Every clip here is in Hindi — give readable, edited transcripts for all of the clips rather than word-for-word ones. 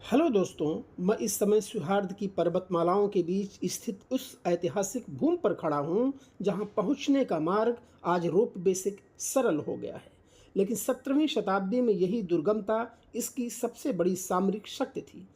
हेलो दोस्तों, मैं इस समय सौहार्द की पर्वतमालाओं के बीच स्थित उस ऐतिहासिक भूमि पर खड़ा हूँ जहाँ पहुँचने का मार्ग आज रोपवे से सरल हो गया है। लेकिन 17वीं शताब्दी में यही दुर्गमता इसकी सबसे बड़ी सामरिक शक्ति थी।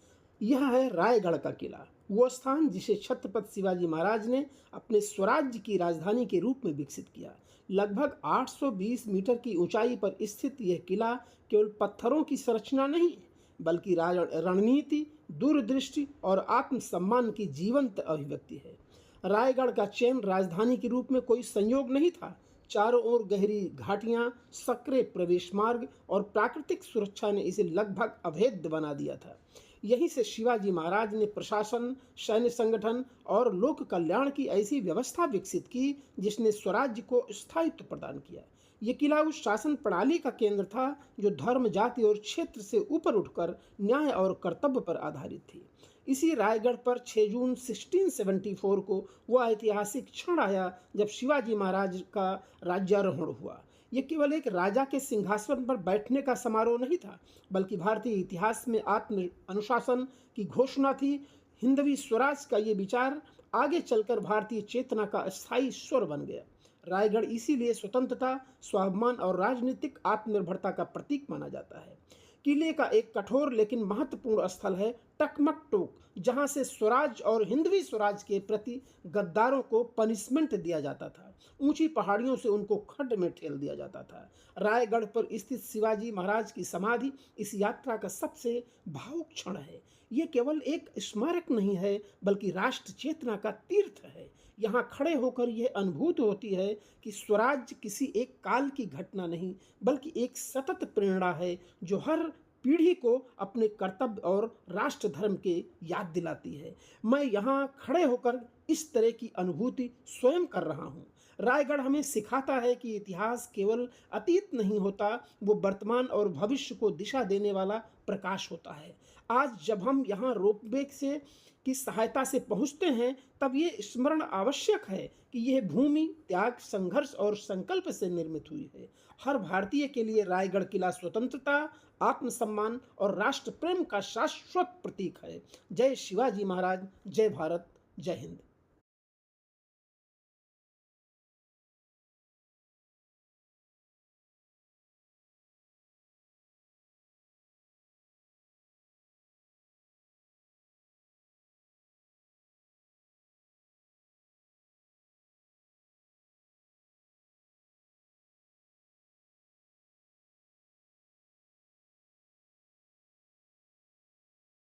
यह है रायगढ़ का किला, वो स्थान जिसे छत्रपति शिवाजी महाराज ने अपने स्वराज्य की राजधानी के रूप में विकसित किया। लगभग 820 मीटर की ऊंचाई पर स्थित यह किला केवल पत्थरों की संरचना नहीं है, बल्कि रणनीति, दूरदृष्टि और आत्मसम्मान की जीवंत अभिव्यक्ति है। रायगढ़ का चयन राजधानी के रूप में कोई संयोग नहीं था। चारों ओर गहरी घाटियां, सक्रिय प्रवेश मार्ग और प्राकृतिक सुरक्षा ने इसे लगभग अभेद्य बना दिया था। यहीं से शिवाजी महाराज ने प्रशासन, सैन्य संगठन और लोक कल्याण की ऐसी व्यवस्था विकसित की जिसने स्वराज्य को स्थायित्व प्रदान किया। ये किला उस शासन प्रणाली का केंद्र था जो धर्म, जाति और क्षेत्र से ऊपर उठकर न्याय और कर्तव्य पर आधारित थी। इसी रायगढ़ पर 6 जून 1674 को वह ऐतिहासिक क्षण आया जब शिवाजी महाराज का राज्यारोहण हुआ। यह केवल एक राजा के सिंहासन पर बैठने का समारोह नहीं था, बल्कि भारतीय इतिहास में आत्म अनुशासन की घोषणा थी। हिंदवी स्वराज का ये विचार आगे चलकर भारतीय चेतना का स्थायी स्वर बन गया। रायगढ़ इसीलिए स्वतंत्रता, स्वाभिमान और राजनीतिक आत्मनिर्भरता का प्रतीक माना जाता है। किले का एक कठोर लेकिन महत्वपूर्ण स्थल है टकमक टोक, जहां से स्वराज और हिंदवी स्वराज के प्रति गद्दारों को पनिशमेंट दिया जाता था। ऊंची पहाड़ियों से उनको खड्ड में ठेल दिया जाता था। रायगढ़ पर स्थित शिवाजी महाराज की समाधि इस यात्रा का सबसे भावुक क्षण है। ये केवल एक स्मारक नहीं है, बल्कि राष्ट्र चेतना का तीर्थ है। यहाँ खड़े होकर यह अनुभूति होती है कि स्वराज किसी एक काल की घटना नहीं, बल्कि एक सतत प्रेरणा है जो हर पीढ़ी को अपने कर्तव्य और राष्ट्र धर्म के याद दिलाती है। मैं यहाँ खड़े होकर इस तरह की अनुभूति स्वयं कर रहा हूँ। रायगढ़ हमें सिखाता है कि इतिहास केवल अतीत नहीं होता, वो वर्तमान और भविष्य को दिशा देने वाला प्रकाश होता है। आज जब हम यहाँ रोपवे से की सहायता से पहुँचते हैं, तब ये स्मरण आवश्यक है कि यह भूमि त्याग, संघर्ष और संकल्प से निर्मित हुई है। हर भारतीय के लिए रायगढ़ किला स्वतंत्रता, आत्मसम्मान और राष्ट्र प्रेम का शाश्वत प्रतीक है। जय शिवाजी महाराज, जय भारत, जय हिंद।